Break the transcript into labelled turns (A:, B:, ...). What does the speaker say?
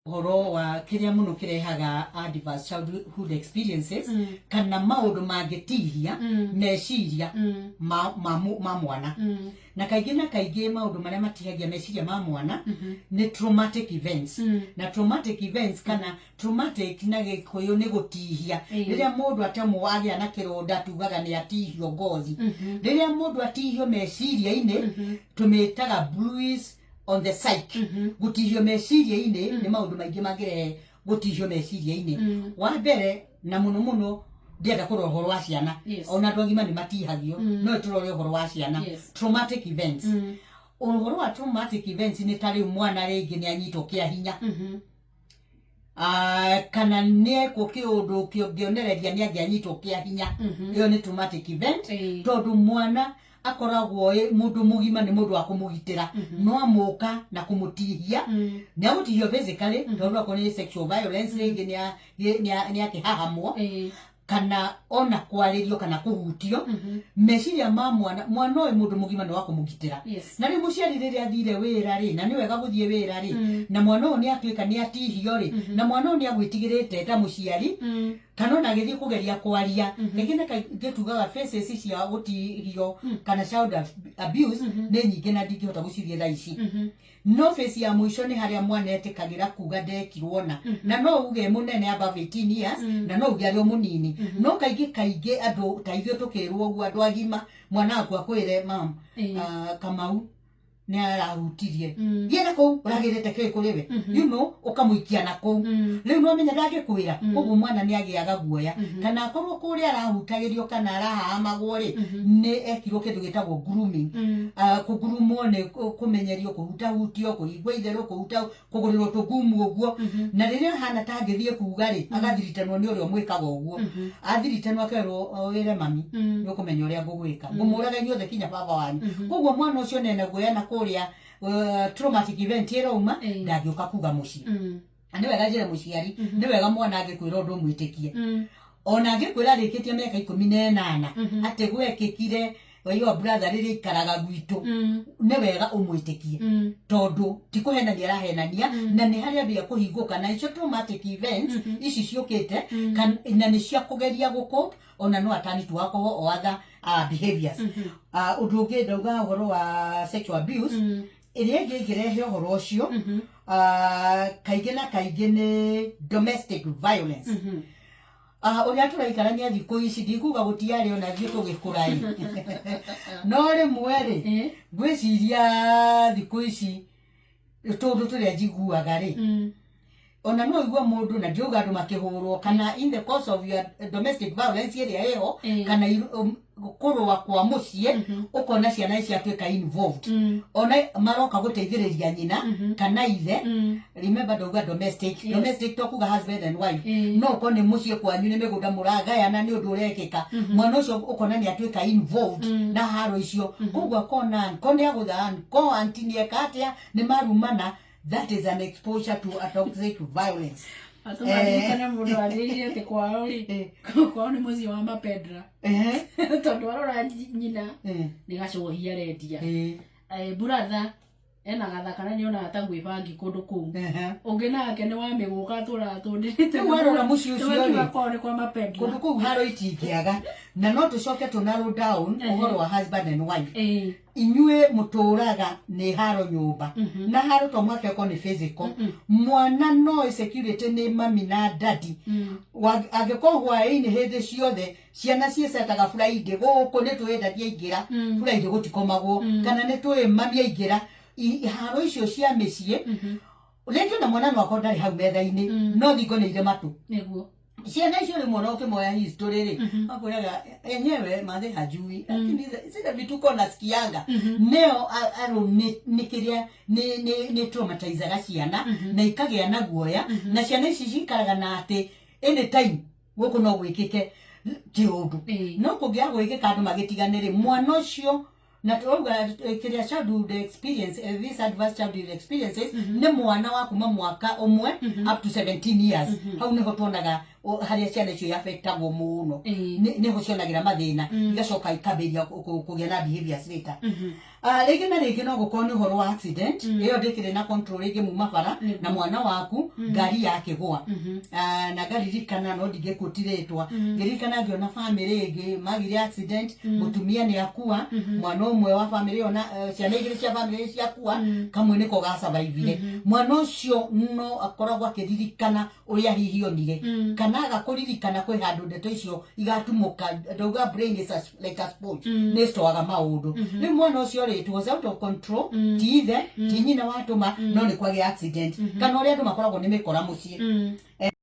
A: horo wa kiria muno kirehaga adverse childhood experiences kana maundu mangitihia meciria ma mwana na kaingĩ maundu maria matihagia meciria ma mwana ni traumatic events na traumatic events kana traumatic na gikuyu ni gutihia riria mundu atamwo agia na kironda tugaga ni atihio ngothi riria mundu atihio meciria-ini tumitaga bruise on the psyche gutihio meciria-ini ni maundu maingi mangirehe gutihio meciria-ini wa mbere na muno ndienda kurora horo wa ciana ona ndogima ni matihagio no turore horo wa ciana traumatic events horo wa traumatic events ni tari mwana ringi ni anyitwo kia hinya kana ne ko kiundu kiongereria ni anyitwo kia hinya iyo ni traumatic event tondu mwana akoragwo mundu mugima ni mundu akumugitira no amuka na kumutihia ni agutihio physically tondu akoni sexual violence ringi ni akihahamwo kana ona kwaririo kana kuhutio meciria ma mwana oy mundu mugima no akumugitira na ri muciari riria athire wira ri na ni wega guthie wira ri na mwana o ni atuika ni atihio ri na mwana o ni agwitigirite ta muciari kana ona githie kugeria kwaria ngine gitugaga faces cia gutihio kana child abuse ni nyingi na ndingihota gucithie thaici no face ya mwisho ni haria mwana etikagira kuga ndekirwo na no uge munene above 18 years na no uge ari munini no kaingĩ andu ta ithuĩ tukirwo uguo andu agima mwana aku akwire mam Kamau ni arahutirie yena ko uragirite kiri kuriwe you know ukamuikia na ko riu no menya ndagikwira uguo mwana ni agiaga guoya kana akorwo kuri arahutagirio kana arahamagwo ri ni ekirwo kindu gitagwo grooming kugroomwo ni kumenyerio kuhutahutio kuhingwo itherũ kugurirwo tugumu uguo na riria hana tangithie kuga ri agathiritanwo ni urio mwikaga uguo athiritanwo akerwo wire mami ni kumenya uria ngugwika ngumuraga inyuothe kinya baba wanyu uguo mwana ucio nene guoya na kuria traumatic event irauma ndagioka kuga muci ani wega njire muciari ni wega mwana angikwira undu mwitikie ona angikwira rikitie miaka 18 ati gwekikire wayo brother riri ikaraga gwitu ni wega umwitikie tondu tikuhenania arahenania na ni haria bia kuhinguka na icio traumatic events ici ciukite na ni cia kugeria guko ona no atani tu wako other behaviors undu ungi ndauga horo wa sexual abuse iria ngirehe horo ucio kaingĩ ni domestic violence uria turaikarania thiku ici ndikuga gutiari ona thie tugikurai no rimwe ri ngwiciria thiku ici tundu turia njiguaga ri ona no igua mundu na ndiuga andu makihurwo kana in the course of your domestic violence iria eho kana kurwa kwa mucie ukona ciana ici atuika involved ona maroka guteithiriria nyina kana ithe remember ndauga domestic tokuga husband and wife no ukone mucie kwanyu ni migunda muragayana ni undu urekika mwana ucio ukona ni atuika involved na haro icio kugwa kona aguthan ko antinie katia ni marumana. That is an exposure to a toxic violence.
B: Kana mundu aririe te kwao ri kwao ni muzi wa mapedra tondu arora nyina ni gacohia rendia brother ena gathakana ni ona atangwibangi kundu kuu ungi nake ni wamiguka tũndĩte
A: warora muci ucio ri
B: kwa mapedra
A: kundu kuu haro itingiaga na no tucoke tunarrow down uhoro wa husband and wife inyue muturaga ni haro nyumba na haro to mwake ko ni physical mwana no security ni mami na daddy agikohwa ini hindi ciothe ciana ciecetaga Friday guku ni twenda ingira Friday gutikomagwo kana ni twi mami aingira haro icio cia micie rĩngĩ na mwana no akondari hau metha-ini no thingo nĩ ire matu
B: niguo
A: ciana icio rĩmwe no kĩmoya history ri akwĩraga enyewe mathe hajui lakini zile vituko nasikianga neo aro ni kiria ni traumatizaga ciana na ikagĩa na guoya na ciana ici cikaraga na ati anytime guku no gwĩkĩke kiundu no kũngĩa gwĩkĩka andũ magĩtiganĩrĩ mwana ũcio na tuoga kiria childhood experience this adverse childhood experiences ni mwana wa kuma mwaka umwe up to 17 years hau niho tuonaga haria ciana icio affectagwo muno niho cionagira mathina igacoka ikabiria kugia na behaviors later rĩngĩ na rĩngĩ no gũkorwo nĩ ũhoro wa accident ĩyo ndĩkĩrĩ na control rĩngĩ muma bara na mwana waku ngari yake gwa na ngaririkana no ndingĩkũtirĩtwa ngĩririkana ngĩona family ĩngĩ magire accident mũtumia nĩ akua mwana ũmwe wa family ona ciana igĩrĩ cia family ciakua kamwe nĩko ga survive mwana ũcio no akoragwo akĩririkana ũrĩa hihi onire kana agakũririkana kwĩ handũ ndeto icio igatumũka ndauga brain is like a sponge nĩ stoaga maũndũ rĩu mwana ũcio it was out of control ti nyina watũma no nĩ kwagĩa accident kana ũrĩa andũ makoragwo nĩ mĩkora mũciĩ